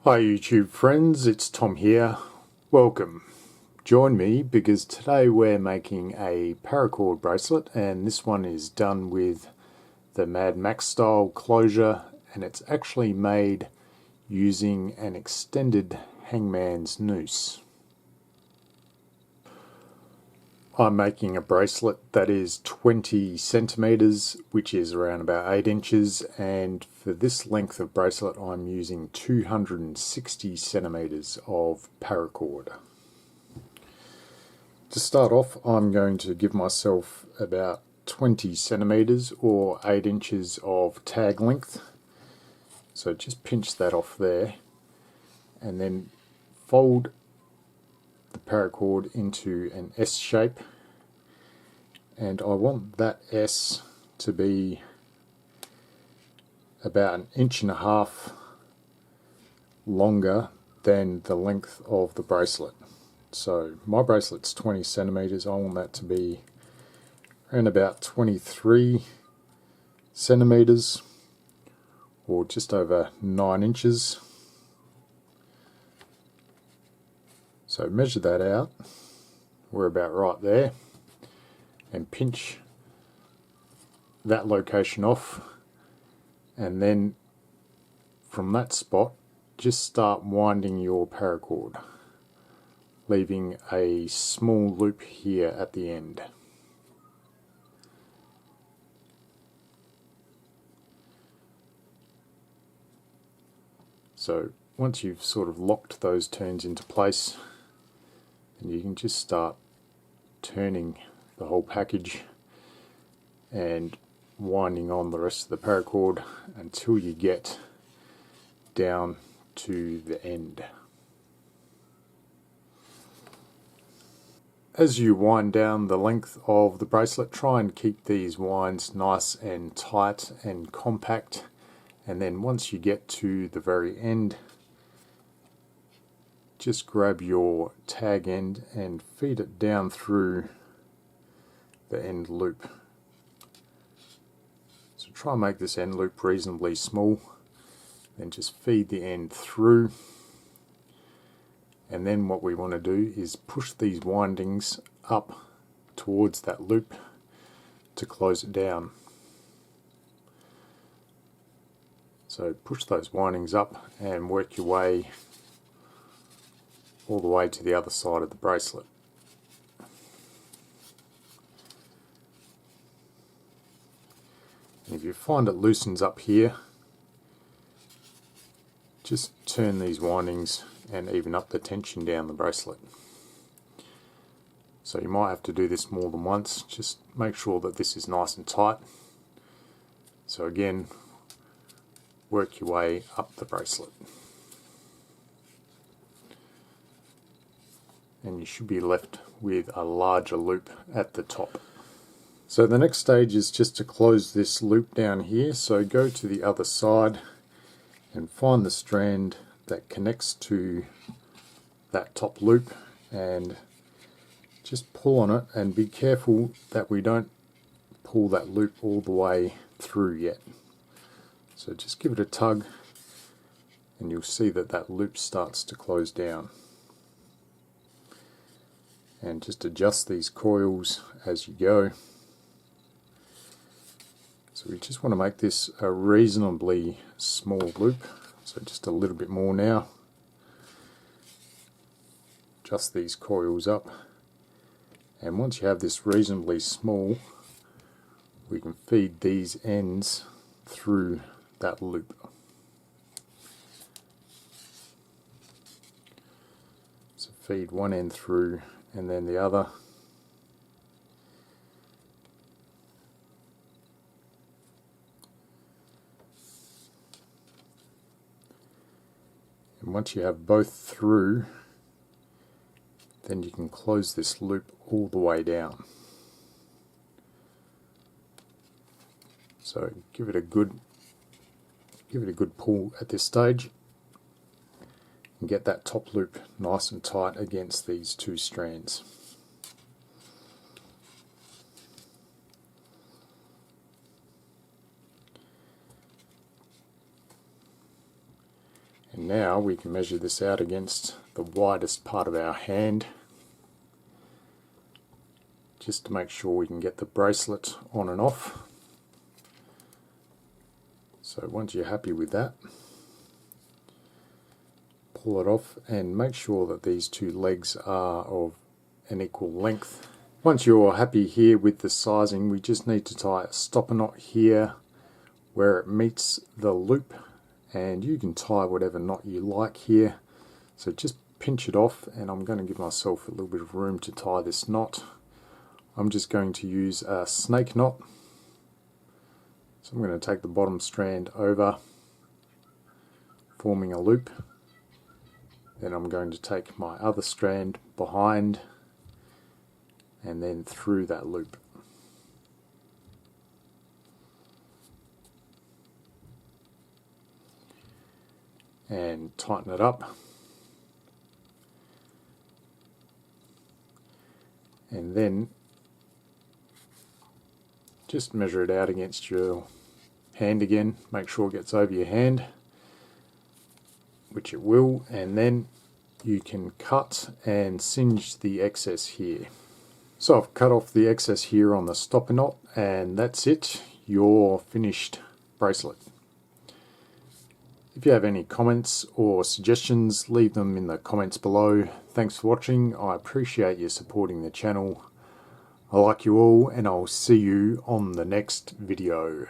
Hi YouTube friends, it's Tom here. Welcome. Join me because today we're making a paracord bracelet, and this one is done with the Mad Max style closure, and it's actually made using an extended hangman's noose. I'm making a bracelet that is 20 centimeters, which is around about 8 inches, and for this length of bracelet I'm using 260 centimeters of paracord. To start off, I'm going to give myself about 20 centimeters or 8 inches of tag length. So just pinch that off there and then fold the paracord into an S shape, and I want that S to be about 1.5 inches longer than the length of the bracelet. So my bracelet's 20 centimeters, I want that to be around about 23 centimeters or just over 9 inches. So measure that out, we're about right there, and pinch that location off, and then from that spot just start winding your paracord, leaving a small loop here at the end. So once you've sort of locked those turns into place, then you can just start turning the whole package and winding on the rest of the paracord until you get down to the end. As you wind down the length of the bracelet, try and keep these winds nice and tight and compact, and then once you get to the very end, just grab your tag end and feed it down through the end loop. So try and make this end loop reasonably small, then just feed the end through, and then what we want to do is push these windings up towards that loop to close it down. So push those windings up and work your way all the way to the other side of the bracelet. And if you find it loosens up here, just turn these windings and even up the tension down the bracelet. So you might have to do this more than once, just make sure that this is nice and tight. So again, work your way up the bracelet. And you should be left with a larger loop at the top. So the next stage is just to close this loop down here. So go to the other side and find the strand that connects to that top loop and just pull on it, and be careful that we don't pull that loop all the way through yet. So just give it a tug and you'll see that that loop starts to close down. And just adjust these coils as you go. So we just want to make this a reasonably small loop, so just a little bit more now. Adjust these coils up, and once you have this reasonably small, we can feed these ends through that loop. So feed one end through and then the other. And once you have both through, then you can close this loop all the way down. So give it a good pull at this stage and get that top loop nice and tight against these two strands. And Now we can measure this out against the widest part of our hand, just to make sure we can get the bracelet on and off. So once you're happy with that, pull it off and make sure that these two legs are of an equal length. Once you're happy here with the sizing, we just need to tie a stopper knot here where it meets the loop, and you can tie whatever knot you like here. So just pinch it off, and I'm going to give myself a little bit of room to tie this knot. I'm just going to use a snake knot. So I'm going to take the bottom strand over, forming a loop. Then I'm going to take my other strand behind and then through that loop. And tighten it up. And then just measure it out against your hand again. Make sure it gets over your hand, which it will, and then you can cut and singe the excess here. So I've cut off the excess here on the stopper knot, and that's it, your finished bracelet. If you have any comments or suggestions, leave them in the comments below. Thanks for watching. I appreciate you supporting the channel. I like you all, and I'll see you on the next video.